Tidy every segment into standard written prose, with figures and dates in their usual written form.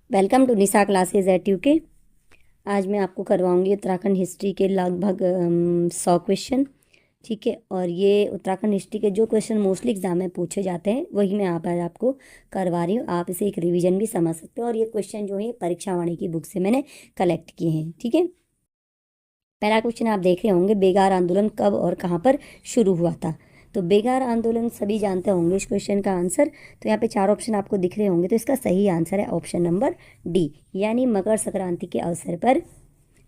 Welcome to Nisha classes at UK. आज मैं आपको करवाऊंगी उत्तराखंड हिस्ट्री के लगभग 100 क्वेश्चन। ठीक है, और ये उत्तराखंड हिस्ट्री के जो क्वेश्चन मोस्टली एग्जाम में पूछे जाते हैं वही मैं आज आपको करवा रही हूँ। आप इसे एक रिवीजन भी समझ सकते हो, और ये क्वेश्चन जो है परीक्षा वाणी की बुक से मैंने कलेक्ट किए हैं। ठीक है, पहला क्वेश्चन आप देख रहे होंगे, बेगार आंदोलन कब और कहाँ पर शुरू हुआ था। तो बेगार आंदोलन सभी जानते होंगे इस क्वेश्चन का आंसर। तो यहाँ पे 4 ऑप्शन आपको दिख रहे होंगे, तो इसका सही आंसर है ऑप्शन नंबर डी, यानी मकर संक्रांति के अवसर पर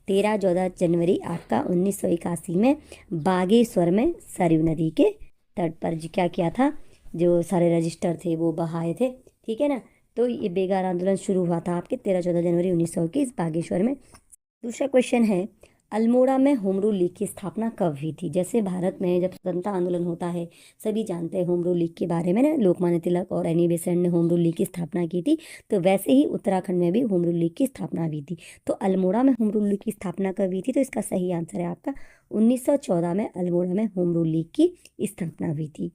13-14 जनवरी आपका 1981 में बागेश्वर में सरयू नदी के तट पर क्या किया था, जो सारे रजिस्टर थे वो बहाए थे। ठीक है ना, तो ये बेगार आंदोलन शुरू हुआ था आपके 13-14 जनवरी 1921 बागेश्वर में। दूसरा क्वेश्चन है, अल्मोड़ा में होम रूल लीग की स्थापना कब हुई थी। जैसे भारत में जब स्वतंत्रता आंदोलन होता है, सभी जानते हैं होम रूल लीग के बारे में ना, लोकमान्य तिलक और एनी बेसेंट ने होम रूल लीग की स्थापना की थी। तो वैसे ही उत्तराखंड में भी होम रूल लीग की स्थापना हुई थी। तो अल्मोड़ा में होम रूल लीग की स्थापना कब हुई थी, तो इसका सही आंसर है आपका 1914 में अल्मोड़ा में होम रूल लीग की स्थापना हुई थी।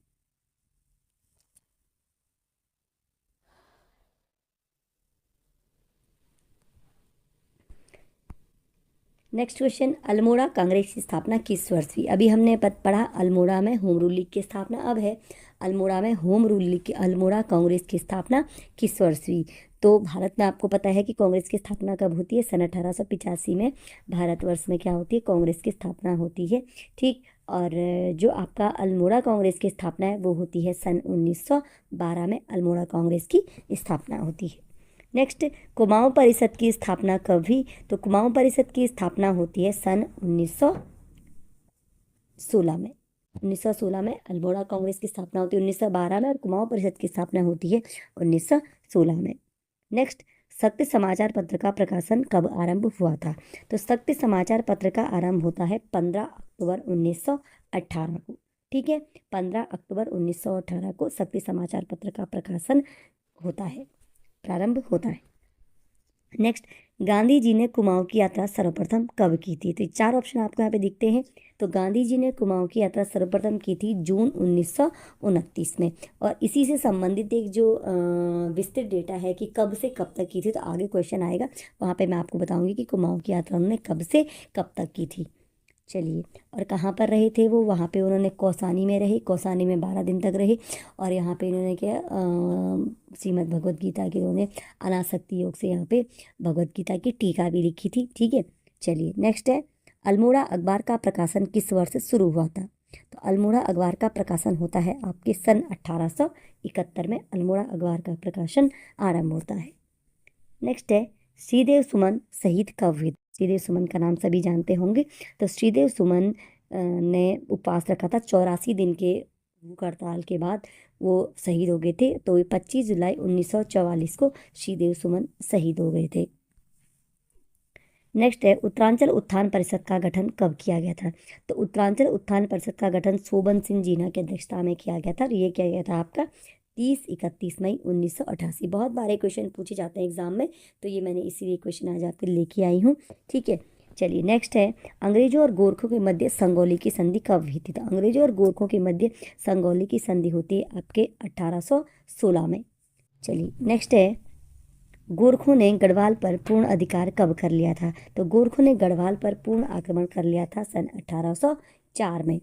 नेक्स्ट क्वेश्चन, अल्मोड़ा कांग्रेस की स्थापना किस वर्ष हुई। अभी हमने पढ़ा अल्मोड़ा में होम रूल लीग की स्थापना, अब है अल्मोड़ा में होम रूल लीग की अल्मोड़ा कांग्रेस की स्थापना किस वर्ष हुई। तो भारत में आपको पता है कि कांग्रेस की स्थापना कब होती है, सन 1885 में भारतवर्ष में क्या होती है, कांग्रेस की स्थापना होती है। ठीक, और जो आपका अल्मोड़ा कांग्रेस की स्थापना है वो होती है सन 1912 में अल्मोड़ा कांग्रेस की स्थापना होती है। नेक्स्ट, कुमाऊं परिषद की स्थापना कब हुई। तो कुमाऊं परिषद की स्थापना होती है सन 1916 में। 1916 में अल्मोड़ा कांग्रेस की स्थापना होती है 1912 में, और कुमाऊं परिषद की स्थापना होती है 1916 में। नेक्स्ट, सत्य समाचार पत्र का प्रकाशन कब आरंभ हुआ था। तो सत्य समाचार पत्र का आरंभ होता है 15 अक्टूबर 1918 को। ठीक है, 15 अक्टूबर 1918 को सत्य समाचार पत्र का प्रकाशन होता है, प्रारंभ होता है। नेक्स्ट, गांधी जी ने कुमाऊं की यात्रा सर्वप्रथम कब की थी। तो 4 ऑप्शन आपको यहाँ पे दिखते हैं। तो गांधी जी ने कुमाऊं की यात्रा सर्वप्रथम की थी जून 1929 में। और इसी से संबंधित एक जो विस्तृत डेटा है कि कब से कब तक की थी, तो आगे क्वेश्चन आएगा वहाँ पे मैं आपको बताऊंगी कि कुमाऊं की यात्रा उन्होंने कब से कब तक की थी। चलिए, और कहाँ पर रहे थे वो, वहाँ पे उन्होंने कौसानी में रहे, कौसानी में 12 दिन तक रहे। और यहाँ पे इन्होंने क्या श्रीमद् भगवद गीता की उन्होंने अनासक्ति योग से यहाँ पे भगवद गीता की टीका भी लिखी थी। ठीक है, चलिए नेक्स्ट है, अल्मोड़ा अखबार का प्रकाशन किस वर्ष से शुरू हुआ था। तो अल्मोड़ा अखबार का प्रकाशन होता है आपके सन 1871 में अल्मोड़ा अखबार का प्रकाशन आरंभ होता है। नेक्स्ट है, श्रीदेव सुमन शहीद कब हुए। श्रीदेव सुमन का नाम सभी जानते होंगे। तो श्रीदेव सुमन ने उपवास रखा था 84 दिन के भूख हड़ताल के बाद वो शहीद हो गए थे। तो 25 जुलाई 1944 को श्रीदेव सुमन शहीद हो गए थे। नेक्स्ट है, उत्तरांचल उत्थान परिषद का गठन कब किया गया था। तो उत्तरांचल उत्थान परिषद का गठन शोभन सिंह जीना की अध्यक्षता में किया गया था। ये किया गया था आपका 30-31 मई 1988। बहुत बारे क्वेश्चन पूछे जाते हैं एग्जाम में, तो ये मैंने इसीलिए क्वेश्चन आज आपके लेके आई हूँ। ठीक है, चलिए नेक्स्ट है, अंग्रेजों और गोरखों के मध्य संगौली की संधि कब हुई थी। तो अंग्रेजों और गोरखों के मध्य संगौली की संधि होती है आपके 1816 में। चलिए नेक्स्ट है, गोरखों ने गढ़वाल पर पूर्ण अधिकार कब कर लिया था। तो गोरखों ने गढ़वाल पर पूर्ण आक्रमण कर लिया था सन 1804 में।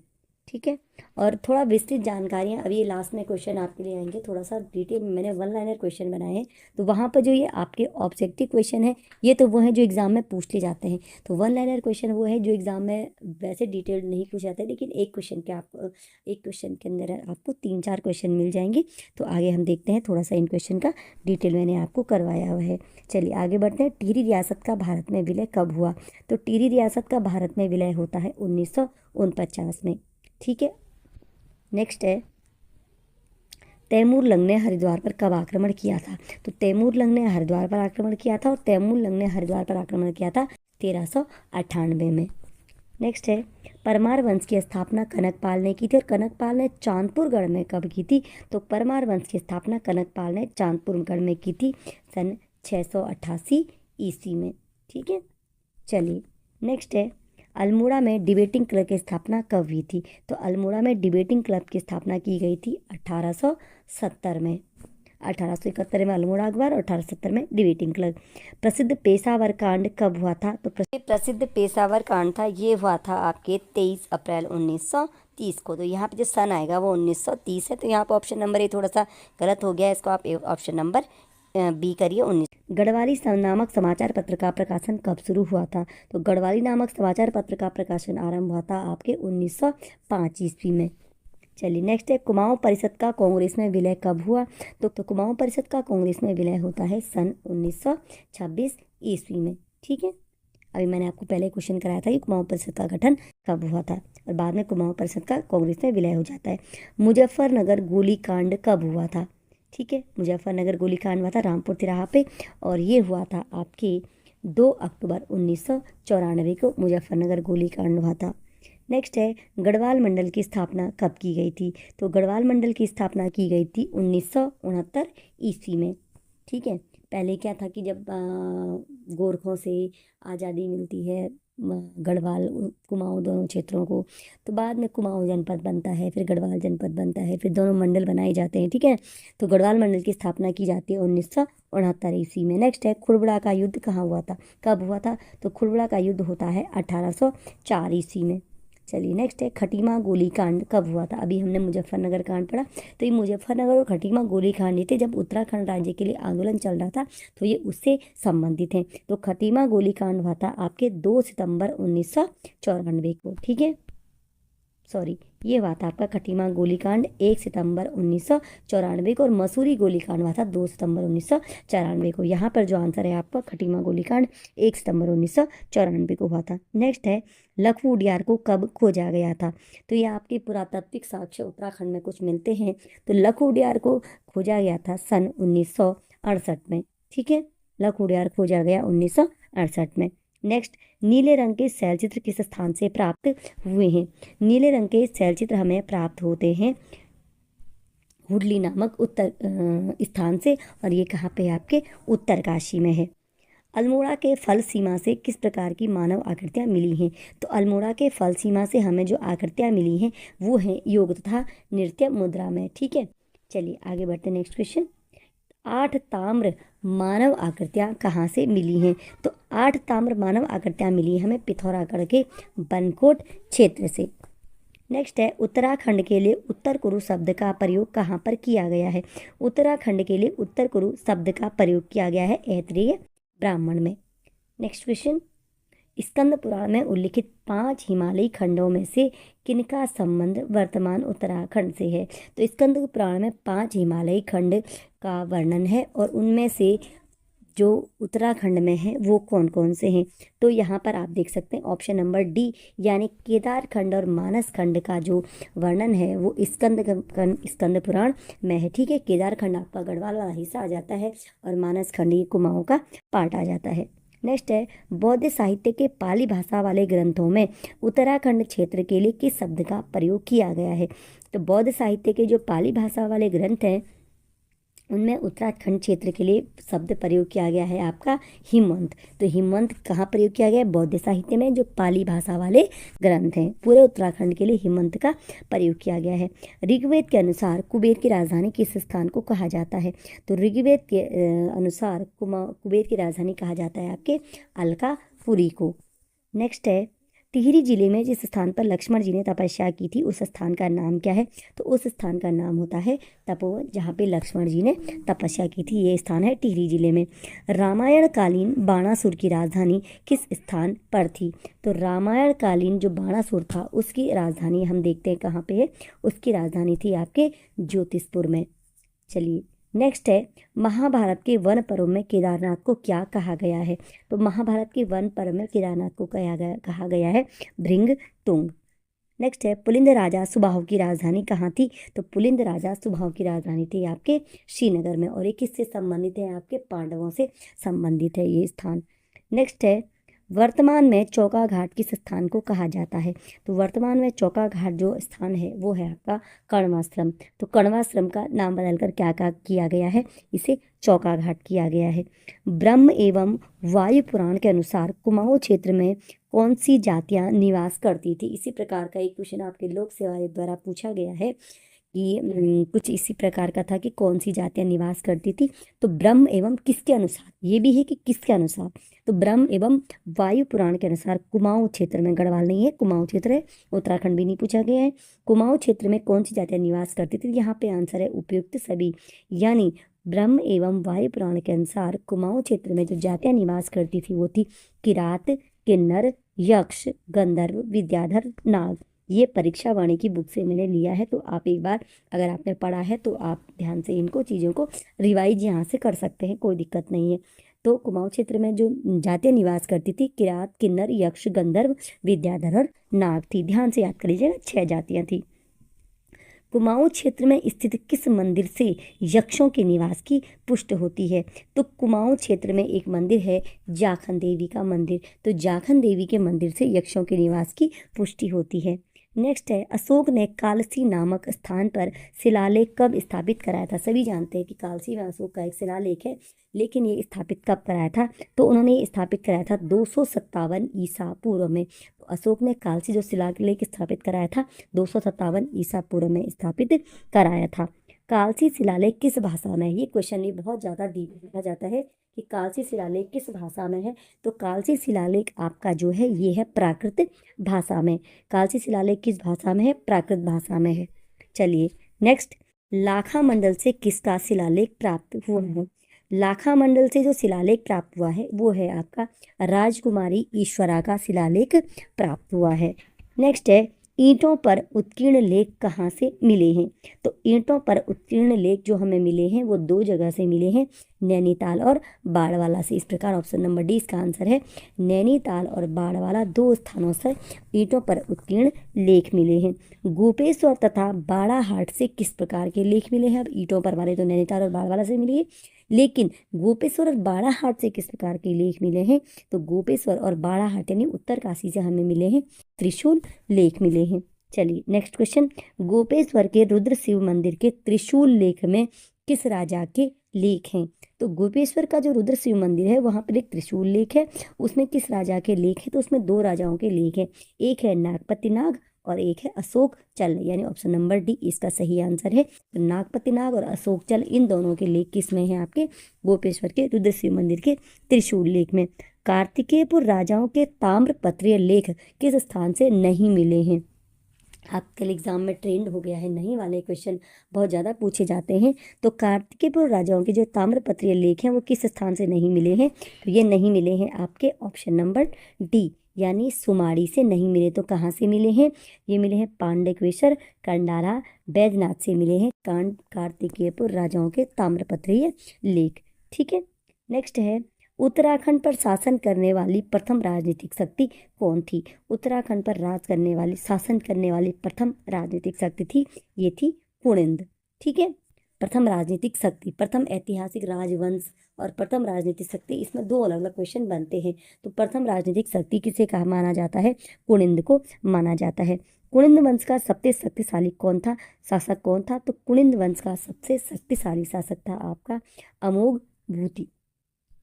ठीक है, और थोड़ा विस्तृत जानकारियाँ अभी ये लास्ट में क्वेश्चन आपके लिए आएंगे, थोड़ा सा डिटेल में मैंने 1 लाइनर क्वेश्चन बनाए हैं। तो वहाँ पर जो ये आपके ऑब्जेक्टिव क्वेश्चन है, ये तो वो हैं जो एग्जाम में पूछ ले जाते हैं। तो 1 लाइनर क्वेश्चन वो है जो एग्जाम में वैसे डिटेल नहीं पूछ जाते, लेकिन एक क्वेश्चन के अंदर आपको 3-4 क्वेश्चन मिल जाएंगे। तो आगे हम देखते हैं, थोड़ा सा इन क्वेश्चन का डिटेल मैंने आपको करवाया हुआ है। चलिए आगे बढ़ते हैं, टिहरी रियासत का भारत में विलय कब हुआ। तो टिहरी रियासत का भारत में विलय होता है 1949 में। ठीक है, नेक्स्ट है, तैमूर लंग ने हरिद्वार पर कब आक्रमण किया था। तो तैमूर लंग ने हरिद्वार पर आक्रमण किया था, और तैमूर लंग ने हरिद्वार पर आक्रमण किया था 1398 में। नेक्स्ट है, परमार वंश की स्थापना कनकपाल ने की थी, और कनकपाल ने चांदपुर गढ़ में कब की थी। तो परमार वंश की स्थापना कनकपाल ने चांदपुर गढ़ में की थी सन 688 ईस्वी में। ठीक है, चलिए नेक्स्ट है, अल्मोड़ा में डिबेटिंग क्लब की स्थापना कब हुई थी। तो अल्मोड़ा में डिबेटिंग क्लब की स्थापना की गई थी 1870 में। 1871 में अल्मोड़ा अखबार और 1870 में डिबेटिंग क्लब। प्रसिद्ध पेशावर कांड कब हुआ था? तो प्रसिद्ध पेशावर कांड था, ये हुआ था आपके 23 अप्रैल 1930 को। तो यहाँ पे जो सन आएगा वो 1930 है। तो यहाँ पे ऑप्शन नंबर ए थोड़ा सा गलत हो गया है, इसको आप ऑप्शन नंबर बी करिए 19। गढ़वाली नामक समाचार पत्र का प्रकाशन कब शुरू हुआ था? तो गढ़वाली नामक समाचार पत्र का प्रकाशन आरंभ हुआ था आपके 1905 ईस्वी में। चलिए नेक्स्ट है, कुमाऊं परिषद का कांग्रेस में विलय कब हुआ? तो कुमाऊं परिषद का कांग्रेस में विलय होता है सन 1926 ईस्वी में। ठीक है, अभी मैंने आपको पहले क्वेश्चन कराया था कि कुमाऊं परिषद का गठन कब हुआ था, और बाद में कुमाऊं परिषद का कांग्रेस में विलय हो जाता है। मुजफ्फरनगर गोलीकांड कब हुआ था? ठीक है, मुजफ्फरनगर गोलीकांड हुआ था रामपुर तिराहा पे, और ये हुआ था आपके 2 अक्टूबर 1994 को मुजफ्फरनगर गोलीकांड हुआ था। नेक्स्ट है, गढ़वाल मंडल की स्थापना कब की गई थी? तो गढ़वाल मंडल की स्थापना की गई थी 1969 ईस्वी में। ठीक है, पहले क्या था कि जब गोरखों से आज़ादी मिलती है गढ़वाल कुमाऊं दोनों क्षेत्रों को, तो बाद में कुमाऊं जनपद बनता है, फिर गढ़वाल जनपद बनता है, फिर दोनों मंडल बनाए जाते हैं। ठीक है, तो गढ़वाल मंडल की स्थापना की जाती है 1969 ईस्वी में। नेक्स्ट है, खुड़बुड़ा का युद्ध कहाँ हुआ था, कब हुआ था? तो खुड़बुड़ा का युद्ध होता है 1804 ईस्वी में। चलिए नेक्स्ट है, खटीमा गोलीकांड कब हुआ था? अभी हमने मुजफ्फरनगर कांड पढ़ा, तो ये मुजफ्फरनगर और खटीमा गोलीकांड ये थे जब उत्तराखंड राज्य के लिए आंदोलन चल रहा था, तो ये उससे संबंधित हैं। तो खटीमा गोलीकांड हुआ था आपके 2 सितंबर 1994 को। ठीक है, सॉरी, ये हुआ था आपका खटीमा गोलीकांड 1 सितंबर 1994 को, और मसूरी गोलीकांड हुआ था 2 सितंबर 1994 को। यहाँ पर जो आंसर है आपका खटीमा गोलीकांड 1 सितंबर 1994 को हुआ था। नेक्स्ट है, लखू उडियार को कब खोजा गया था? तो ये आपके पुरातात्विक साक्ष्य उत्तराखंड में कुछ मिलते हैं। तो लखू उडियार को खोजा गया था सन 1968 में। ठीक है, लखू उडियार खोजा गया 1968 में। नेक्स्ट, नीले रंग के शैलचित्र किस स्थान से प्राप्त हुए हैं? नीले रंग के शैलचित्र हमें प्राप्त होते हैं हुडली नामक उत्तर स्थान से, और ये कहाँ पे है? आपके उत्तरकाशी में है। अल्मोड़ा के फल सीमा से किस प्रकार की मानव आकृतियाँ मिली हैं? तो अल्मोड़ा के फल सीमा से हमें जो आकृतियाँ मिली हैं वो हैं योग तथा नृत्य मुद्रा में। ठीक है, चलिए आगे बढ़ते हैं। नेक्स्ट क्वेश्चन, 8 ताम्र मानव आकृतियाँ कहाँ से मिली हैं? तो 8 ताम्र मानव आकृतियाँ मिली हमें पिथौरागढ़ के बनकोट क्षेत्र से। नेक्स्ट है, उत्तराखंड के लिए उत्तर कुरु शब्द का प्रयोग कहाँ पर किया गया है? उत्तराखंड के लिए उत्तर कुरु शब्द का प्रयोग किया गया है ऐतरेय ब्राह्मण में। नेक्स्ट क्वेश्चन, स्कंद पुराण में उल्लिखित 5 हिमालयी खंडों में से किनका संबंध वर्तमान उत्तराखंड से है? तो स्कंद पुराण में 5 हिमालयी खंड का वर्णन है, और उनमें से जो उत्तराखंड में है वो कौन कौन से हैं? तो यहाँ पर आप देख सकते हैं ऑप्शन नंबर डी, यानी केदार खंड और मानस खंड का जो वर्णन है वो स्कंद पुराण में है। ठीक है, केदार खंड आपका गढ़वाल वाला हिस्सा आ जाता है, और मानस खंड ये कुमाऊं का पार्ट आ जाता है। नेक्स्ट है, बौद्ध साहित्य के पाली भाषा वाले ग्रंथों में उत्तराखंड क्षेत्र के लिए किस शब्द का प्रयोग किया गया है? तो बौद्ध साहित्य के जो पाली भाषा वाले ग्रंथ हैं उनमें उत्तराखंड क्षेत्र के लिए शब्द प्रयोग किया गया है आपका हिमवंत। तो हिमवंत कहाँ प्रयोग किया गया है? बौद्ध साहित्य में जो पाली भाषा वाले ग्रंथ हैं, पूरे उत्तराखंड के लिए हिमवंत का प्रयोग किया गया है। ऋग्वेद के अनुसार कुबेर की राजधानी किस स्थान को कहा जाता है? तो ऋग्वेद के अनुसार कुबेर की राजधानी कहा जाता है आपके अलकापुरी को। नेक्स्ट है, टिहरी जिले में जिस स्थान पर लक्ष्मण जी ने तपस्या की थी उस स्थान का नाम क्या है? तो उस स्थान का नाम होता है तपोवन, जहाँ पे लक्ष्मण जी ने तपस्या की थी। ये स्थान है टिहरी जिले में। रामायण कालीन बाणासुर की राजधानी किस स्थान पर थी? तो रामायण कालीन जो बाणासुर था उसकी राजधानी हम देखते हैं कहाँ पे है, उसकी राजधानी थी आपके ज्योतिषपुर में। चलिए नेक्स्ट है, महाभारत के वन पर्व में केदारनाथ को क्या कहा गया है? तो महाभारत के वन पर्व में केदारनाथ को कहा गया है भृंगतुंग। नेक्स्ट है, पुलिंद राजा सुबाहु की राजधानी कहाँ थी? तो पुलिंद राजा सुबाहु की राजधानी थी आपके श्रीनगर में, और ये किससे संबंधित है? आपके पांडवों से संबंधित है ये स्थान। नेक्स्ट है, वर्तमान में चौका घाट किस स्थान को कहा जाता है? तो वर्तमान में चौका घाट जो स्थान है वो है आपका कण्वाश्रम। तो कण्वाश्रम का नाम बदलकर क्या किया गया है? इसे चौका घाट किया गया है। ब्रह्म एवं वायु पुराण के अनुसार कुमाऊं क्षेत्र में कौन सी जातियां निवास करती थी? इसी प्रकार का एक क्वेश्चन आपके लोक सेवा आयोग द्वारा पूछा गया है कि कुछ इसी प्रकार का था कि कौन सी जातियां निवास करती थी। तो ब्रह्म एवं किसके अनुसार, ये भी है कि किसके अनुसार, तो ब्रह्म एवं वायु पुराण के अनुसार कुमाऊं क्षेत्र में, गढ़वाल नहीं है, कुमाऊं क्षेत्र है, उत्तराखंड भी नहीं पूछा गया है। कुमाऊं क्षेत्र में कौन सी जातियां निवास करती थी, यहाँ पे आंसर है उपयुक्त सभी, यानी ब्रह्म एवं वायु पुराण के अनुसार कुमाऊं क्षेत्र में जो जातियां निवास करती थी वो थी किरात, किन्नर, यक्ष, गंधर्व, विद्याधर, नाग। ये परीक्षा वाणी की बुक से मैंने लिया है, तो आप एक बार अगर आपने पढ़ा है तो आप ध्यान से इनको चीज़ों को रिवाइज यहाँ से कर सकते हैं, कोई दिक्कत नहीं है। तो कुमाऊं क्षेत्र में जो जातियां निवास करती थी किरात, किन्नर, यक्ष, गंधर्व, विद्याधर और नाग थी। ध्यान से याद कर लीजिएगा, 6 जातियां थी। कुमाऊं क्षेत्र में स्थित किस मंदिर से यक्षों के निवास की पुष्टि होती है, तो कुमाऊं क्षेत्र में एक मंदिर है जाखन देवी का मंदिर, तो जाखन देवी के मंदिर से यक्षों के निवास की पुष्टि होती है। नेक्स्ट है अशोक ने कालसी नामक स्थान पर शिलालेख कब स्थापित कराया था। सभी जानते हैं कि कालसी में अशोक का एक शिलालेख है, लेकिन ये स्थापित कब कराया था, तो उन्होंने ये स्थापित कराया था 257 ईसा पूर्व में। तो अशोक ने कालसी जो शिलालेख स्थापित कराया था 257 ईसा पूर्व में स्थापित कराया था। कालसी शिलालेख किस भाषा में है, ये क्वेश्चन भी बहुत ज़्यादा पूछा जाता है कि कालसी शिलालेख किस भाषा में है, तो कालसी शिलालेख आपका जो है ये है प्राकृत भाषा में। कालसी शिलालेख किस भाषा में है, प्राकृत भाषा में है। चलिए नेक्स्ट, लाखा मंडल से किसका शिलालेख प्राप्त हुआ है। लाखा मंडल से जो शिलालेख प्राप्त हुआ है वो है आपका राजकुमारी ईश्वरा का शिलालेख प्राप्त हुआ है। नेक्स्ट है ईंटों पर उत्कीर्ण लेख कहाँ से मिले हैं, तो ईंटों पर उत्कीर्ण लेख जो हमें मिले हैं वो 2 जगह से मिले हैं, नैनीताल और बाड़वाला से। इस प्रकार ऑप्शन नंबर डी इसका आंसर है, नैनीताल और बाड़वाला 2 स्थानों से ईंटों पर उत्कीर्ण लेख मिले हैं। गोपेश्वर तथा बाड़ाहाट से किस प्रकार के लेख मिले हैं, अब ईंटों पर वाले तो नैनीताल और बाड़वाला से मिले हैं, लेकिन गोपेश्वर और बाड़ाहाट से किस प्रकार के लेख मिले हैं, तो गोपेश्वर और बाड़ाहाट यानी उत्तरकाशी से हमें मिले हैं त्रिशूल लेख मिले हैं। चलिए नेक्स्ट क्वेश्चन, गोपेश्वर के रुद्र शिव मंदिर के त्रिशूल लेख में किस राजा के लेख हैं, तो गोपेश्वर का जो रुद्र शिव मंदिर है वहां पर एक त्रिशूल लेख है, उसमें किस राजा के लेख है, तो उसमें 2 राजाओं के लेख हैं, एक है नागपति नाग और एक है अशोक चल, यानी ऑप्शन नंबर डी इसका सही आंसर है। तो नागपति नाग और अशोक चल इन दोनों के लेख किस में है, आपके गोपेश्वर के रुद्र शिव मंदिर के त्रिशूल लेख में। कार्तिकेयपुर राजाओं के ताम्रपत्रीय लेख किस स्थान से नहीं मिले हैं, आपके एग्जाम में ट्रेंड हो गया है, नहीं वाले क्वेश्चन बहुत ज़्यादा पूछे जाते हैं। तो कार्तिकेयपुर राजाओं के जो ताम्रपत्रीय लेख हैं वो किस स्थान से नहीं मिले हैं, तो ये नहीं मिले हैं आपके ऑप्शन नंबर डी, यानी सुमाड़ी से नहीं मिले। तो कहाँ से मिले हैं, ये मिले हैं पांडकेश्वर, कंडारा, बैजनाथ से मिले हैं कार्तिकेयपुर राजाओं के ताम्रपत्रीय लेख। ठीक है, नेक्स्ट है उत्तराखंड पर शासन करने वाली प्रथम राजनीतिक शक्ति कौन थी। उत्तराखंड पर राज करने वाली, शासन करने वाली प्रथम राजनीतिक शक्ति थी, ये थी कुनिंद। ठीक है, प्रथम राजनीतिक शक्ति, प्रथम ऐतिहासिक राजवंश और प्रथम राजनीतिक शक्ति, इसमें 2 अलग अलग क्वेश्चन बनते हैं। तो प्रथम राजनीतिक शक्ति किसे कहा माना जाता है, कुनिंद को माना जाता है। कुनिंद वंश का सबसे शक्तिशाली कौन था, शासक कौन था, तो कुनिंद वंश का सबसे शक्तिशाली शासक था आपका अमोघ भूति।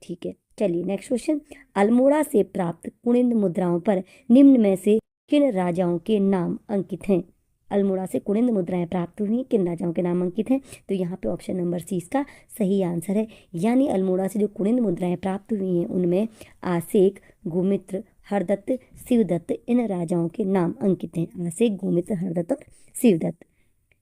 ठीक है, चलिए नेक्स्ट क्वेश्चन, अल्मोड़ा से प्राप्त कुनिंद मुद्राओं पर निम्न में से किन राजाओं के नाम अंकित हैं। अल्मोड़ा से कुनिंद मुद्राएं प्राप्त हुई, किन राजाओं के नाम अंकित हैं, तो यहाँ पे ऑप्शन नंबर सी इसका सही आंसर है, यानी अल्मोड़ा से जो कुनिंद मुद्राएं प्राप्त हुई हैं उनमें आसेक, गोमित्र, हरदत्त, शिवदत्त इन राजाओं के नाम अंकित हैं, आसेक, गोमित्र, हरदत्त और शिवदत्त।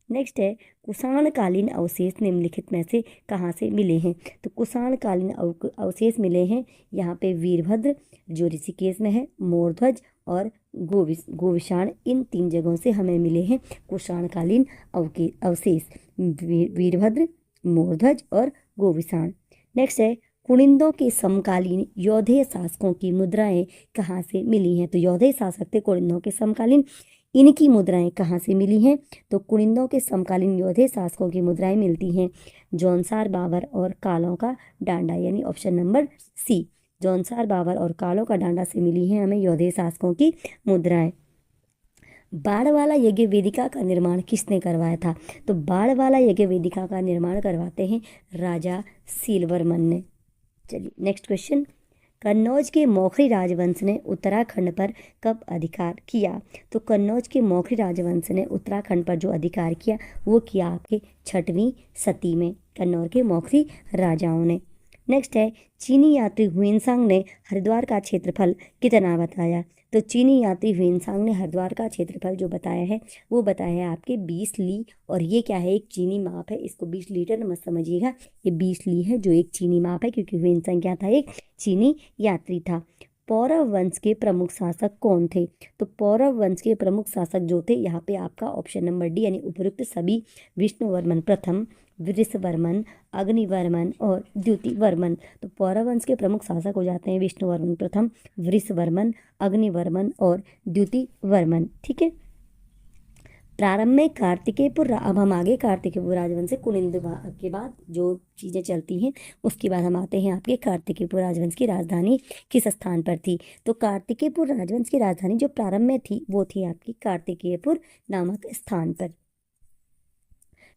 नेक्स्ट है कुषाणकालीन अवशेष निम्नलिखित में से कहाँ से मिले हैं, तो कुषाणकालीन अवशेष मिले हैं यहाँ पे वीरभद्र जो ऋषिकेश में है, मोरध्वज और गोविषाण, इन 3 जगहों से हमें मिले हैं कुषाणकालीन अवशेष, वीरभद्र, मोरध्वज और गोविषाण। नेक्स्ट है कुनिंदों के समकालीन योधेय शासकों की मुद्राएं कहाँ से मिली हैं, तो योधेय शासक थे कुनिंदों के समकालीन, इनकी मुद्राएं कहाँ से मिली हैं, तो कुनिंदों के समकालीन योधे शासकों की मुद्राएं मिलती हैं जौनसार बाबर और कालों का डांडा, यानी option number C, Jaunsar Bawar और कालों का डांडा से मिली हैं हमें योधे शासकों की मुद्राएं। बाड़वाला यज्ञ वेदिका का निर्माण किसने करवाया था, तो बाड़वाला यज्ञ वेदिका का निर्माण करवाते हैं राजा सीलवर्मन ने। चलिए नेक्स्ट क्वेश्चन, कन्नौज के मौखरी राजवंश ने उत्तराखंड पर कब अधिकार किया? तो कन्नौज के मौखरी राजवंश ने उत्तराखंड पर जो अधिकार किया वो किया आपके 6वीं सदी में, कन्नौज के मौखरी राजाओं ने। नेक्स्ट है, चीनी यात्री हुइनसांग ने हरिद्वार का क्षेत्रफल कितना बताया? तो चीनी यात्री हुइनसांग ने हरिद्वार का क्षेत्रफल जो बताया है वो बताया है आपके 20 ली, और ये क्या है, एक चीनी माप है, इसको 20 लीटर मत समझिएगा, ये 20 ली है जो एक चीनी माप है, क्योंकि हुइनसांग क्या था, एक चीनी यात्री था। पौरव वंश के प्रमुख शासक कौन थे? तो पौरव वंश के प्रमुख शासक जो थे, यहाँ पे आपका ऑप्शन नंबर डी यानी उपयुक्त सभी विष्णुवर्मन प्रथम, वृषवर्मन, अग्निवर्मन और द्युतिवर्मन। तो पौरव वंश के प्रमुख शासक हो जाते हैं विष्णुवर्मन प्रथम, वृषवर्मन, अग्निवर्मन और द्युतिवर्मन। ठीक है, प्रारंभ में कार्तिकेयपुर, अब हम आगे कार्तिकेयपुर राजवंश से कुनिंद के बाद जो चीज़ें चलती हैं उसके बाद हम आते हैं आपके कार्तिकेयपुर राजवंश की राजधानी किस स्थान पर थी? तो कार्तिकेयपुर राजवंश की राजधानी जो प्रारंभ में थी वो थी आपकी कार्तिकेयपुर नामक स्थान पर।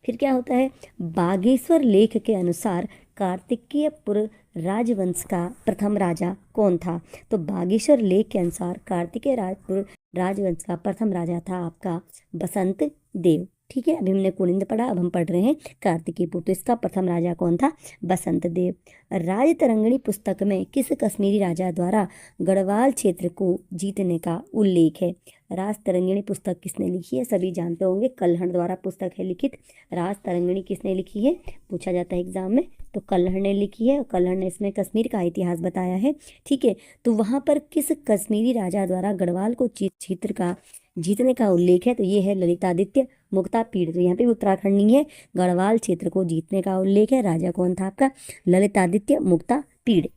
फिर क्या होता है, बागेश्वर लेख के अनुसार कार्तिकेयपुर राजवंश का प्रथम राजा कौन था? तो बागेश्वर लेख के अनुसार कार्तिकेयपुर राजवंश का प्रथम राजा था आपका बसंत देव। ठीक है, अभी हमने कुनिंद पढ़ा, अब हम पढ़ रहे हैं कार्तिकेयपुर। तो इसका प्रथम राजा कौन था? बसंत देव। राजतरंगिणी पुस्तक में किस कश्मीरी राजा द्वारा गढ़वाल क्षेत्र को जीतने का उल्लेख है? राजतरंगिणी पुस्तक किसने लिखी है? सभी जानते होंगे, कल्हण द्वारा पुस्तक है लिखित। राजतरंगिणी किसने लिखी है, पूछा जाता है एग्जाम में, तो कल्हण ने लिखी है। कल्हण ने इसमें कश्मीर का इतिहास बताया है। ठीक है, तो वहाँ पर किस कश्मीरी राजा द्वारा गढ़वाल को क्षेत्र का जीतने का उल्लेख है? तो ये है ललितादित्य मुक्तापीड़। तो यहाँ पे उत्तराखंड है, गढ़वाल क्षेत्र को जीतने का उल्लेख है। राजा कौन था आपका? ललितादित्य मुक्तापीड़।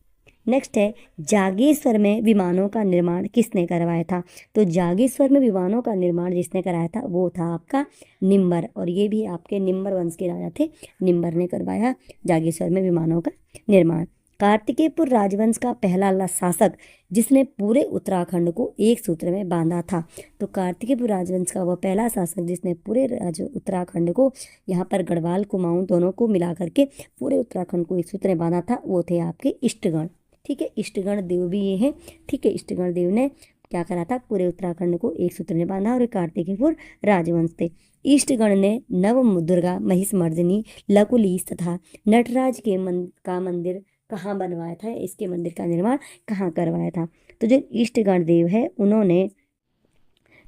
नेक्स्ट है, जागेश्वर में विमानों का निर्माण किसने करवाया था? तो जागेश्वर में विमानों का निर्माण जिसने कराया था वो था आपका निम्बर, और ये भी आपके निम्बर वंश के राजा थे, निम्बर ने करवाया जागेश्वर में विमानों का निर्माण। कार्तिकेयपुर राजवंश का पहला शासक जिसने पूरे उत्तराखंड को एक सूत्र में बांधा था? तो कार्तिकेयपुर राजवंश का वह पहला शासक जिसने पूरे उत्तराखंड को, यहाँ पर गढ़वाल कुमाऊं दोनों को मिला करके पूरे उत्तराखंड को एक सूत्र में बांधा था, वो थे आपके इष्टगण। ठीक है, इष्टगण देव भी ये हैं। ठीक है, इष्टगण देव ने क्या करा था, पूरे उत्तराखंड को एक सूत्र में बांधा, और कार्तिकेयपुर राजवंश थे। इष्टगण ने नव दुर्गा, महिषमर्दिनी, लकुलीस तथा नटराज के का मंदिर कहाँ बनवाया था? इसके मंदिर का निर्माण कहाँ करवाया था? तो जो इष्टगण देव है उन्होंने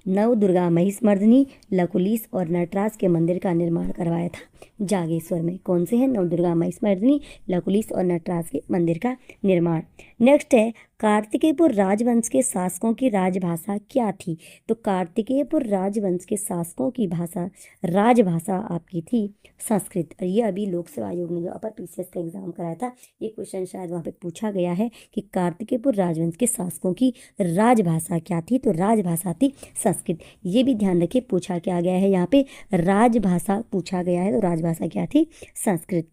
नव दुर्गा, महिषमर्दिनी, लकुलीस और नटराज के मंदिर का निर्माण करवाया था जागेश्वर में। कौन से हैं? नव दुर्गा, महिषमर्दिनी, लकुलीस और नटराज के मंदिर का निर्माण। नेक्स्ट है, कार्तिकेयपुर राजवंश के शासकों की राजभाषा क्या थी? तो कार्तिकेयपुर राजवंश के शासकों की भाषा, राजभाषा आपकी थी संस्कृत। और ये अभी लोक सेवा आयोग ने जो अपर पीसीएस का एग्जाम कराया था, ये क्वेश्चन शायद वहाँ पे पूछा गया है कि कार्तिकेयपुर राजवंश के शासकों की राजभाषा क्या थी? तो राजभाषा थी संस्कृत। ये भी ध्यान रखिए, पूछा क्या गया है यहाँ पे, राजभाषा पूछा गया है, तो राजभाषा क्या थी? संस्कृत।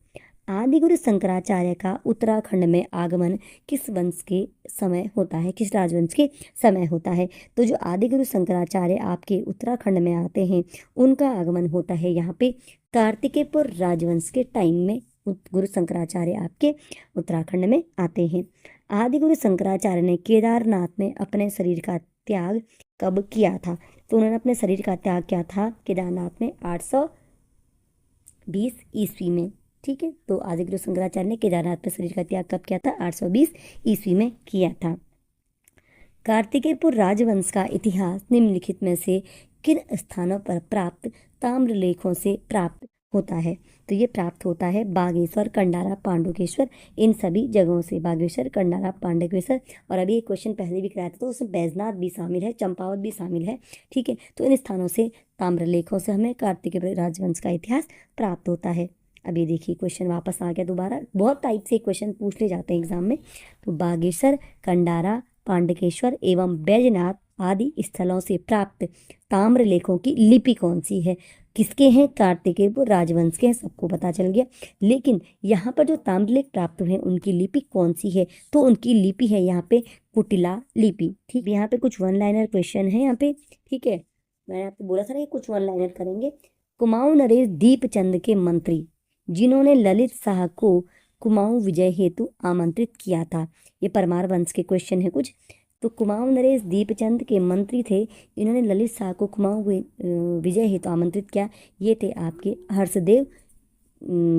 आदिगुरु शंकराचार्य का उत्तराखंड में आगमन किस वंश के समय होता है, किस राजवंश के समय होता है? तो जो आदिगुरु शंकराचार्य आपके उत्तराखंड में आते हैं उनका आगमन होता है यहाँ पे कार्तिकेयपुर राजवंश के टाइम में। गुरु शंकराचार्य आपके उत्तराखंड में आते हैं। आदिगुरु शंकराचार्य ने केदारनाथ में अपने शरीर का त्याग कब किया था? तो उन्होंने अपने शरीर का त्याग किया था केदारनाथ में 820 ईस्वी में। ठीक है, तो आदिगुरु शंकराचार्य ने केदारनाथ में शरीर का त्याग कब किया था? 820 ईस्वी में किया था। कार्तिकेयपुर राजवंश का इतिहास निम्नलिखित में से किन स्थानों पर प्राप्त ताम्रलेखों से प्राप्त होता है? तो ये प्राप्त होता है बागेश्वर, कंडारा, पांडुकेश्वर, इन सभी जगहों से। बागेश्वर, कंडारा, पांडुकेश्वर, और अभी एक क्वेश्चन पहले भी कराया था तो उसमें बैजनाथ भी शामिल है, चंपावत भी शामिल है। ठीक है, तो इन स्थानों से ताम्रलेखों से हमें कार्तिकेय राजवंश का इतिहास प्राप्त होता है। अभी देखिए क्वेश्चन वापस आ गया दोबारा, बहुत टाइप से क्वेश्चन पूछ ले जाते हैं एग्जाम में। तो बागेश्वर, कंडारा, पांडुकेश्वर एवं बैजनाथ आदि स्थलों से प्राप्त ताम्रलेखों की लिपि कौन सी है? किसके हैं? कार्तिकेयपुर राजवंश के हैं, सबको पता चल गया। लेकिन यहाँ पर जो ताम्रलेख प्राप्त हुए उनकी लिपि कौन सी है? तो उनकी लिपि है यहाँ पे कुटिला लिपि। ठीक, यहाँ पे कुछ वन लाइनर क्वेश्चन है यहाँ पे। ठीक है, मैंने आपको बोला था ना कि कुछ वन लाइनर करेंगे। कुमाऊं नरेश दीपचंद के मंत्री जिन्होंने ललित शाह को कुमाऊं विजय हेतु आमंत्रित किया था? ये परमार वंश के क्वेश्चन है कुछ। तो कुमाऊं नरेश दीपचंद के मंत्री थे, इन्होंने ललित शाह को कुमाऊं विजय हेतु आमंत्रित किया। ये थे आपके हर्षदेव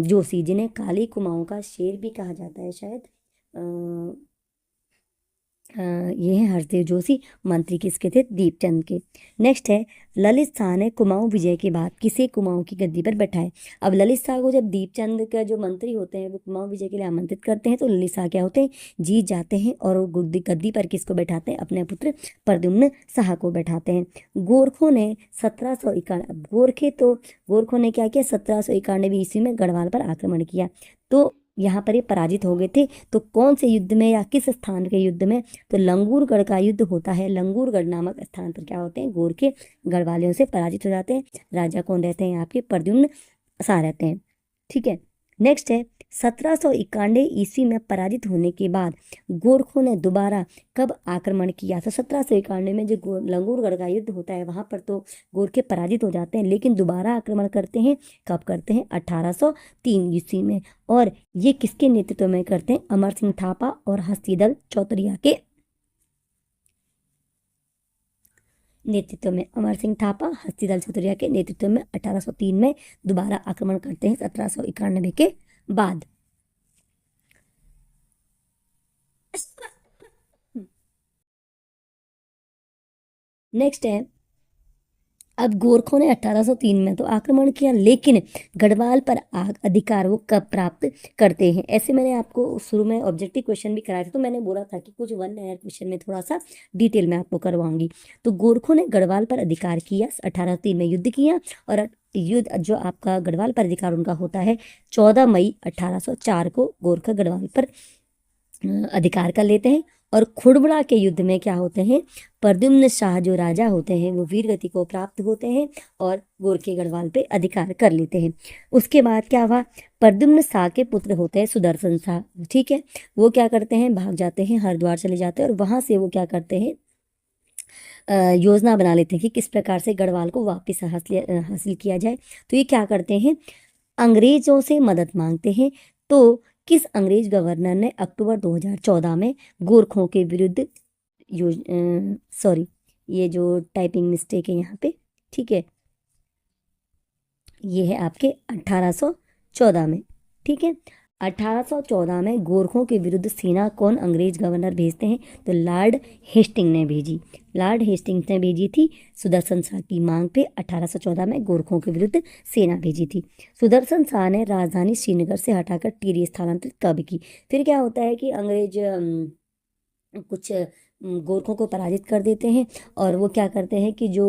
जोशी, जिन्हें काली कुमाऊं का शेर भी कहा जाता है शायद। ये है हर्षदेव जोशी, मंत्री किसके थे? दीपचंद के। नेक्स्ट है, ललित शाह ने कुमाऊं विजय के बाद किसे कुमाऊं की गद्दी पर बैठाए? अब ललित शाह को जब दीपचंद का जो मंत्री होते हैं वो कुमाऊं विजय के लिए आमंत्रित करते हैं, तो ललित शाह क्या होते हैं? जीत जाते हैं और वो गद्दी पर किसको बैठाते हैं? अपने पुत्र प्रद्युम्न शाह को बैठाते हैं। गोरखों ने 1791 गोरखों ने क्या किया? 1791 ईस्वी में गढ़वाल पर आक्रमण किया, तो यहाँ पर ये पराजित हो गए थे। तो कौन से युद्ध में या किस स्थान के युद्ध में? तो लंगूरगढ़ का युद्ध होता है। लंगूरगढ़ नामक स्थान पर क्या होते हैं? गोरखे गढ़वालियों से पराजित हो जाते हैं। राजा कौन रहते हैं? आपके प्रद्युम्न शाह रहते हैं। ठीक है, नेक्स्ट है, 1791 ईस्वी में पराजित होने के बाद गोरखों ने दोबारा कब आक्रमण किया? तो 1791 में जो लंगूरगढ़ का युद्ध होता है वहां पर तो गोरखे पराजित हो जाते हैं, लेकिन दोबारा आक्रमण करते हैं। कब करते हैं? 1803 ईस्वी में। और ये किसके नेतृत्व में करते हैं? अमर सिंह थापा और हस्तीदल चौतरिया के नेतृत्व में। अमर सिंह थापा, हस्तीदल चौतरिया के नेतृत्व में 1803 में दोबारा आक्रमण करते हैं 1791 के बाद। नेक्स्ट है, अब गोरखों ने 1803 में तो आक्रमण किया, लेकिन गढ़वाल पर अधिकार वो कब प्राप्त करते हैं? ऐसे मैंने आपको शुरू में ऑब्जेक्टिव क्वेश्चन भी कराए थे, तो मैंने बोला था कि कुछ वन लाइनर क्वेश्चन में थोड़ा सा डिटेल में आपको करवाऊंगी। तो गोरखों ने गढ़वाल पर अधिकार किया, 1803 में युद्ध किया, और युद्ध जो आपका गढ़वाल पर अधिकार उनका होता है 14 मई 1804 को गोरखा गढ़वाल पर अधिकार कर लेते हैं। और खुड़बड़ा के युद्ध में क्या होते हैं? प्रद्युम्न शाह जो राजा होते हैं वो वीर गति को प्राप्त होते हैं और गोरखे गढ़वाल पे अधिकार कर लेते हैं। उसके बाद क्या हुआ? प्रद्युम्न शाह के पुत्र होते हैं सुदर्शन शाह, ठीक है, वो क्या करते हैं? भाग जाते हैं, हरिद्वार चले जाते हैं, और वहां से वो क्या करते हैं? योजना बना लेते हैं कि किस प्रकार से गढ़वाल को वापस हासिल किया जाए। तो ये क्या करते हैं? अंग्रेजों से मदद मांगते हैं। तो किस अंग्रेज गवर्नर ने अक्टूबर 2014 में गोरखों के विरुद्ध सॉरी, ये जो टाइपिंग मिस्टेक है यहाँ पे, ठीक है, ये है आपके 1814 में, ठीक है। 1814 में गोरखों के विरुद्ध सेना कौन अंग्रेज गवर्नर भेजते हैं? तो लॉर्ड हेस्टिंग ने भेजी। लॉर्ड हेस्टिंग्स ने भेजी थी सुदर्शन शाह की मांग पे 1814 में गोरखों के विरुद्ध सेना भेजी थी। सुदर्शन शाह ने राजधानी श्रीनगर से हटाकर टिहरी स्थानांतरित कब की? फिर क्या होता है कि अंग्रेज कुछ गोरखों को पराजित कर देते हैं, और वो क्या करते हैं कि जो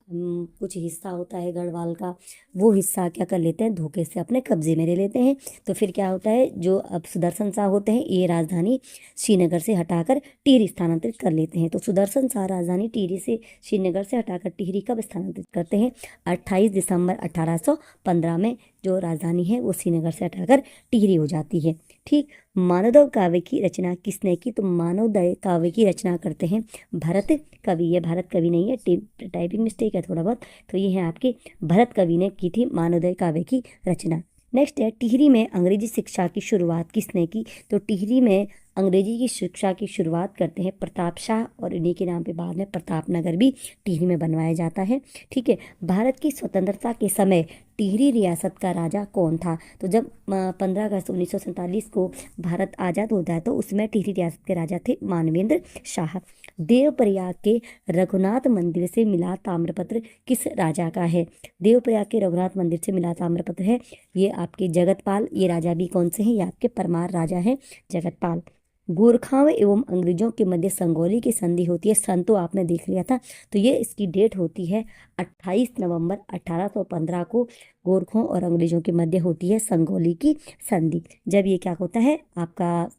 कुछ हिस्सा होता है गढ़वाल का, वो हिस्सा क्या कर लेते हैं? धोखे से अपने कब्जे में ले लेते हैं। तो फिर क्या होता है? जो अब सुदर्शन शाह होते हैं ये राजधानी श्रीनगर से हटाकर टिहरी स्थानांतरित कर लेते हैं। तो सुदर्शन शाह राजधानी टिहरी से श्रीनगर से हटाकर टिहरी कब स्थानांतरित करते हैं? 28 दिसंबर 1815 में जो राजधानी है वो श्रीनगर से हटाकर टिहरी हो जाती है। ठीक, मानवदय काव्य की रचना किसने की? तो मानवदय काव्य की रचना करते हैं भरत कवि। ये भारत कवि नहीं है, टाइपिंग मिस्टेक है थोड़ा बहुत। तो ये है आपके भरत कवि ने की थी मानवदय काव्य की रचना। नेक्स्ट है, टिहरी में अंग्रेजी शिक्षा की शुरुआत किसने की? तो टिहरी में अंग्रेजी की शिक्षा की शुरुआत करते हैं प्रताप शाह, और इन्हीं के नाम पे बाद में प्रताप नगर भी टिहरी में बनवाया जाता है। ठीक है, भारत की स्वतंत्रता के समय टिहरी रियासत का राजा कौन था? तो जब 15 अगस्त 1947 को भारत आज़ाद होता है तो उसमें टिहरी रियासत के राजा थे मानवेंद्र शाह। देवप्रयाग के रघुनाथ मंदिर से मिला ताम्रपत्र किस राजा का है? देवप्रयाग के रघुनाथ मंदिर से मिला ताम्रपत्र है ये आपके जगतपाल। ये राजा भी कौन से हैं? ये आपके परमार राजा हैं जगतपाल। गोरखाओं एवं अंग्रेजों के मध्य संगौली की संधि होती है, सन तो आपने देख लिया था, तो ये इसकी डेट होती है 28 नवंबर 1815 को गोरखों और अंग्रेजों के मध्य होती है संगौली की संधि। जब ये क्या होता है आपका,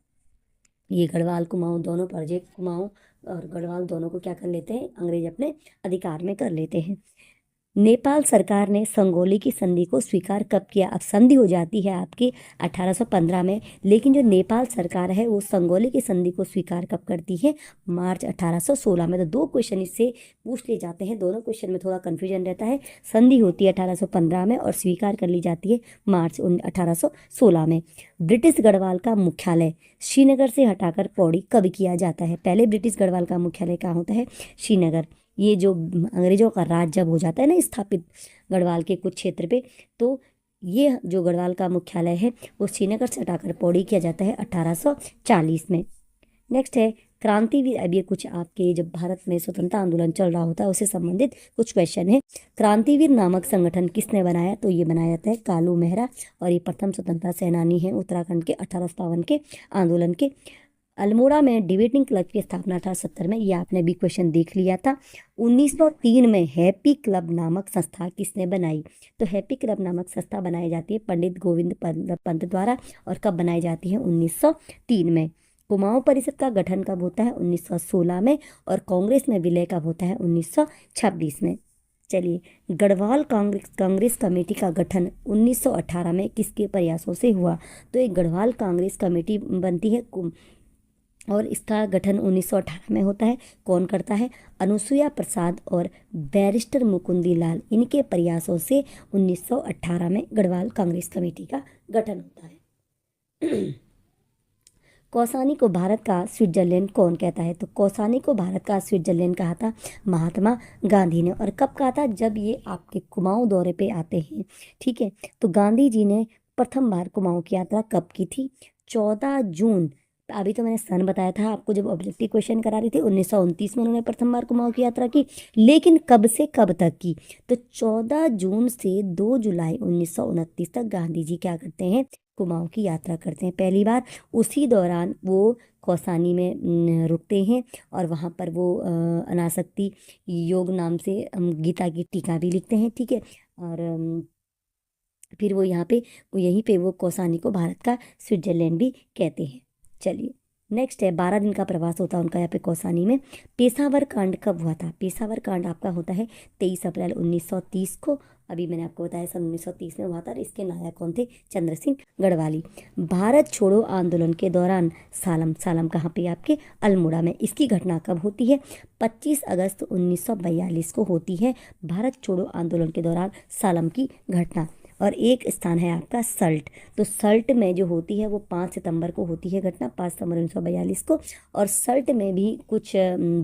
ये गढ़वाल कुमाऊं दोनों प्रोजेक्ट, कुमाऊं और गढ़वाल दोनों को क्या कर लेते हैं? अंग्रेज अपने अधिकार में कर लेते हैं। नेपाल सरकार ने संगोली की संधि को स्वीकार कब किया? अब संधि हो जाती है आपकी 1815 में, लेकिन जो नेपाल सरकार है वो संगोली की संधि को स्वीकार कब करती है? मार्च 1816 में। तो दो क्वेश्चन इससे पूछ लिए जाते हैं, दोनों क्वेश्चन में थोड़ा कन्फ्यूजन रहता है। संधि होती है 1815 में और स्वीकार कर ली जाती है मार्च 1816 में। ब्रिटिश गढ़वाल का मुख्यालय श्रीनगर से हटाकर पौड़ी कब किया जाता है? पहले ब्रिटिश गढ़वाल का मुख्यालय कहाँ होता है? श्रीनगर। ये जो अंग्रेजों का राज जब हो जाता है ना स्थापित गढ़वाल के कुछ क्षेत्र पे, तो ये जो गढ़वाल का मुख्यालय है वो श्रीनगर से हटाकर पौड़ी किया जाता है 1840 में। नेक्स्ट है क्रांतिवीर। अब ये कुछ आपके जब भारत में स्वतंत्रता आंदोलन चल रहा होता है उससे संबंधित कुछ क्वेश्चन है। क्रांतिवीर नामक संगठन किसने बनाया? तो ये बनाया जाता है कालू मेहरा, और ये प्रथम स्वतंत्रता सेनानी है उत्तराखंड के 1857 के आंदोलन के। अल्मोड़ा में डिबेटिंग क्लब की स्थापना 1870 में, ये आपने भी क्वेश्चन देख लिया था। 1903 में हैप्पी क्लब नामक संस्था किसने बनाई? तो हैप्पी क्लब नामक संस्था बनाई जाती है पंडित गोविंद पंत द्वारा, और कब बनाई जाती है? 1903 में। कुमाऊं परिषद का गठन कब होता है? 1916 में। और कांग्रेस में विलय कब होता है? 1926 में। चलिए, गढ़वाल कांग्रेस कमेटी का गठन 1918 में किसके प्रयासों से हुआ? तो एक गढ़वाल कांग्रेस कमेटी बनती है और इसका गठन 1918 में होता है। कौन करता है? अनुसुईया प्रसाद और बैरिस्टर मुकुंदी लाल, इनके प्रयासों से 1918 में गढ़वाल कांग्रेस कमेटी का गठन होता है। कौसानी को भारत का स्विट्जरलैंड कौन कहता है? तो कौसानी को भारत का स्विट्जरलैंड कहा था महात्मा गांधी ने। और कब कहा था? जब ये आपके कुमाऊं दौरे पे आते हैं, ठीक है। तो गांधी जी ने प्रथम बार कुमाऊं की यात्रा कब की थी? 14 जून। अभी तो मैंने सन बताया था आपको जब ऑब्जेक्टिव क्वेश्चन करा रही थी, 1929 में उन्होंने प्रथम बार कुमाऊं की यात्रा की। लेकिन कब से कब तक की? तो 14 जून से 2 जुलाई 1929 तक गांधी जी क्या करते हैं? कुमाऊं की यात्रा करते हैं पहली बार। उसी दौरान वो कौसानी में रुकते हैं और वहाँ पर वो अनासक्ति योग नाम से गीता की टीका भी लिखते हैं, ठीक है। और फिर वो यहाँ पे यहीं पे वो कौसानी को भारत का स्विट्जरलैंड भी कहते हैं। चलिए, नेक्स्ट है 12 दिन का प्रवास होता है उनका यहाँ पे कौसानी में। पेशावर कांड कब हुआ था? पेशावर कांड आपका होता है 23 अप्रैल 1930 को। अभी मैंने आपको बताया सन 1930 में हुआ था। इसके नायक कौन थे? चंद्र सिंह गढ़वाली। भारत छोड़ो आंदोलन के दौरान सालम कहाँ पे? आपके अल्मोड़ा में। इसकी घटना कब होती है? 25 अगस्त 1942 को होती है भारत छोड़ो आंदोलन के दौरान सालम की घटना। और एक स्थान है आपका सल्ट। तो सल्ट में जो होती है वो 5 सितंबर को होती है घटना, 5 सितंबर 1942 को। और सल्ट में भी कुछ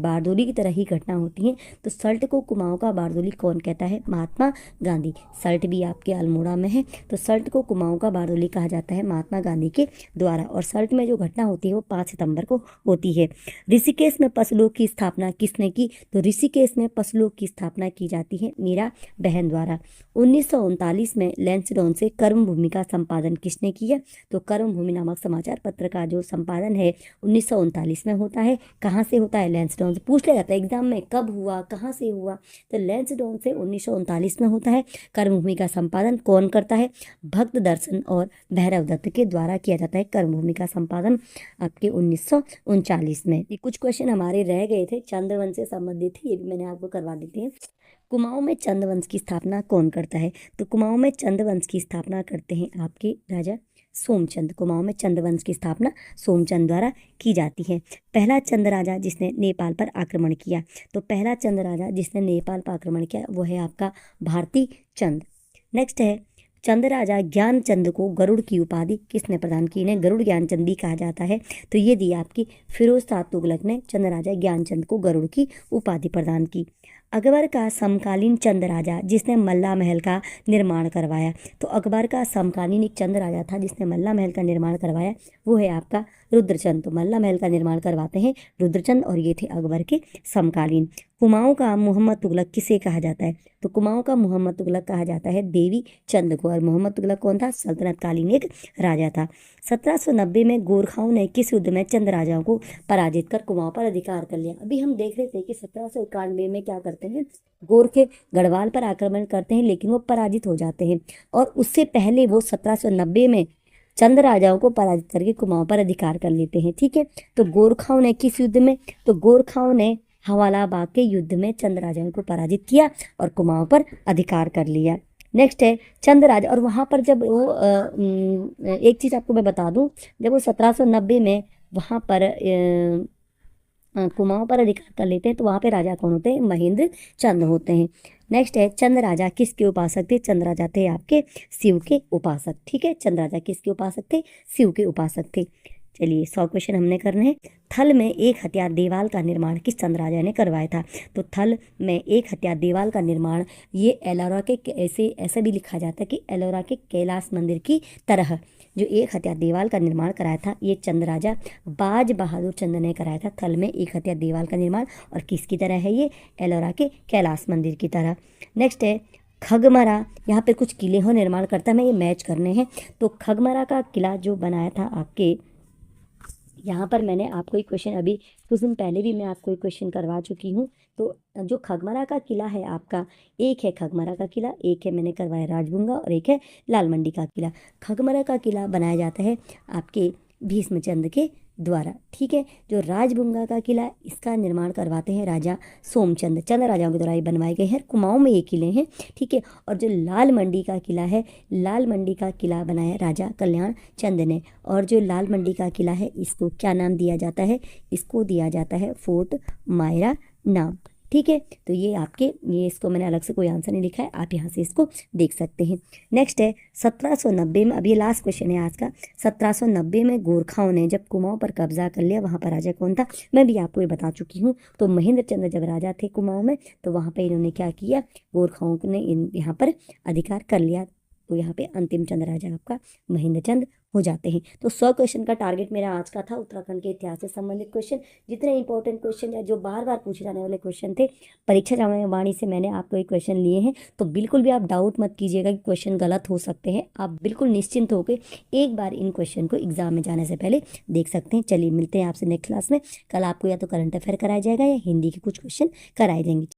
बारदोली की तरह ही घटना होती है। तो सल्ट को कुमाऊं का बारदोली कौन कहता है? महात्मा गांधी। सल्ट भी आपके अल्मोड़ा में है, तो सल्ट को कुमाऊं का बारदोली कहा जाता है महात्मा गांधी के द्वारा। और सल्ट में जो घटना होती है वो 5 सितंबर को होती है। ऋषिकेश में पसलोक की स्थापना किसने की? तो ऋषिकेश में पसलोक की स्थापना की जाती है मीरा बहन द्वारा। 1939 में लैंसडाउन से कर्मभूमि का संपादन किसने किया? तो कर्मभूमि नामक समाचार पत्र का जो संपादन है 1939 में होता है। कहाँ से होता है? लैंसडाउन से। पूछ लिया जाता है एग्जाम में कब हुआ, कहाँ से हुआ। तो लैंसडाउन से 1939 में होता है। कर्मभूमि का संपादन कौन करता है? भक्त दर्शन और भैरव दत्त के द्वारा किया जाता है कर्मभूमि का संपादन आपके 1939 में। ये कुछ क्वेश्चन हमारे रह गए थे चंद्रवंश से संबंधित थे, ये भी मैंने आपको करवा देती है। कुमाऊं में चंद्रवंश की स्थापना कौन करता है? तो कुमाऊं में चंद्रवंश की स्थापना करते हैं आपके राजा सोमचंद। कुमाऊं में चंद्रवंश की स्थापना सोमचंद द्वारा की जाती है। पहला चंद राजा जिसने नेपाल पर आक्रमण किया, तो पहला चंद राजा जिसने नेपाल पर आक्रमण किया वो है आपका भारती चंद। नेक्स्ट है चंद राजा ज्ञानचंद को गरुड़ की उपाधि किसने प्रदान की? इन्हें गरुड़ ज्ञानचंद भी कहा जाता है। तो ये दी आपकी फिरोज शाह तुगलक ने चंद राजा ज्ञानचंद को गरुड़ की उपाधि प्रदान की। अकबर का समकालीन चंद राजा जिसने मल्ला महल का निर्माण करवाया, तो अकबर का समकालीन एक चंद राजा था जिसने मल्ला महल का निर्माण करवाया, वो है आपका रुद्रचंद। तो मल्ला महल का निर्माण करवाते हैं रुद्रचंद, और ये थे अकबर के समकालीन। कुमाऊं का मोहम्मद तुगलक किसे कहा जाता है? तो कुमाऊं का मोहम्मद तुगलक कहा जाता है देवी चंद को। और मोहम्मद तुगलक कौन था? सल्तनत कालीन एक राजा था। 1790 में गोरखाओं ने किस युद्ध में चंद राजाओं को पराजित कर कुमाऊं पर अधिकार कर लिया? अभी हम देख रहे थे कि 1791 में क्या करते हैं, गोरखे गढ़वाल पर आक्रमण करते हैं लेकिन वो पराजित हो जाते हैं। और उससे पहले वो 1790 में चंद राजाओं को पराजित करके कुमाऊं पर अधिकार कर लेते हैं, ठीक है। तो गोरखाओं ने किस युद्ध में? तो गोरखाओं ने हवाला बाग के युद्ध में चंद राजाओं को पराजित किया और कुमाऊं पर अधिकार कर लिया। नेक्स्ट है चंद राजा, और वहां पर जब वो एक चीज आपको मैं बता दूं, जब वो 1790 में वहां पर कुमाऊं पर अधिकार कर लेते हैं तो वहां पे राजा कौन होते हैं? महेंद्र चंद होते हैं। नेक्स्ट है चंद राजा किसके उपासक थे? चंद राजा थे आपके शिव के उपासक। ठीक है, चंद राजा किसके उपासक थे? शिव के उपासक थे। चलिए 100 क्वेश्चन हमने करने हैं। थल में एक हथियार देवाल का निर्माण किस चंद राजा ने करवाया था? तो थल में एक हथियार देवाल का निर्माण ये एलोरा के, ऐसे भी लिखा जाता है कि एलोरा के कैलाश मंदिर की तरह जो एक हथियार देवाल का निर्माण कराया था ये चंद राजा बाज बहादुर चंद ने कराया था। थल में एक हथियार देवाल का निर्माण, और किसकी तरह है ये? एलोरा के कैलाश मंदिर की तरह। नेक्स्ट है खगमरा, यहाँ पे कुछ किले हो निर्माण करता है, मैं ये मैच करने हैं। तो खगमरा का किला जो बनाया था आपके, यहाँ पर मैंने आपको एक क्वेश्चन अभी कुछ दिन पहले भी मैं आपको एक क्वेश्चन करवा चुकी हूँ। तो जो खगमरा का किला है आपका, एक है खगमरा का किला, एक है मैंने करवाया राजबुंगा, और एक है लाल मंडी का किला। खगमरा का किला बनाया जाता है आपके भीष्मचंद्र के द्वारा। ठीक है, जो राजबुंगा का किला इसका निर्माण करवाते हैं राजा सोमचंद। चंद राजाओं के द्वारा ये बनवाए गए हैं। कुमाऊं में ये किले हैं। ठीक है, और जो लाल मंडी का किला है, लाल मंडी का किला बनाया राजा कल्याण चंद ने। और जो लाल मंडी का किला है इसको क्या नाम दिया जाता है? इसको दिया जाता है फोर्ट मायरा नाम। ठीक है, तो ये आपके, ये इसको मैंने अलग से कोई आंसर नहीं लिखा है, आप यहाँ से इसको देख सकते हैं। नेक्स्ट है 1790 में, अब ये लास्ट क्वेश्चन है आज का। 1790 में गोरखाओं ने जब कुमाऊं पर कब्जा कर लिया, वहां पर राजा कौन था? मैं भी आपको ये बता चुकी हूँ। तो महेंद्र चंद्र जब राजा थे कुमाऊं में, तो वहां पर इन्होंने क्या किया? गोरखाओं ने यहाँ पर अधिकार कर लिया। तो यहाँ पे अंतिम चंद राजा आपका महेंद्र चंद हो जाते हैं। तो 100 क्वेश्चन का टारगेट मेरा आज का था, उत्तराखंड के इतिहास से संबंधित क्वेश्चन। जितने इंपॉर्टेंट क्वेश्चन या जो बार बार पूछे जाने वाले क्वेश्चन थे, परीक्षा वाणी से मैंने आपको एक क्वेश्चन लिए हैं। तो बिल्कुल भी आप डाउट मत कीजिएगा कि क्वेश्चन गलत हो सकते हैं। आप बिल्कुल निश्चिंत होकर एक बार इन क्वेश्चन को एग्जाम में जाने से पहले देख सकते हैं। चलिए मिलते हैं आपसे नेक्स्ट क्लास में। कल आपको या तो करंट अफेयर कराया जाएगा या हिंदी के कुछ क्वेश्चन कराए जाएंगे।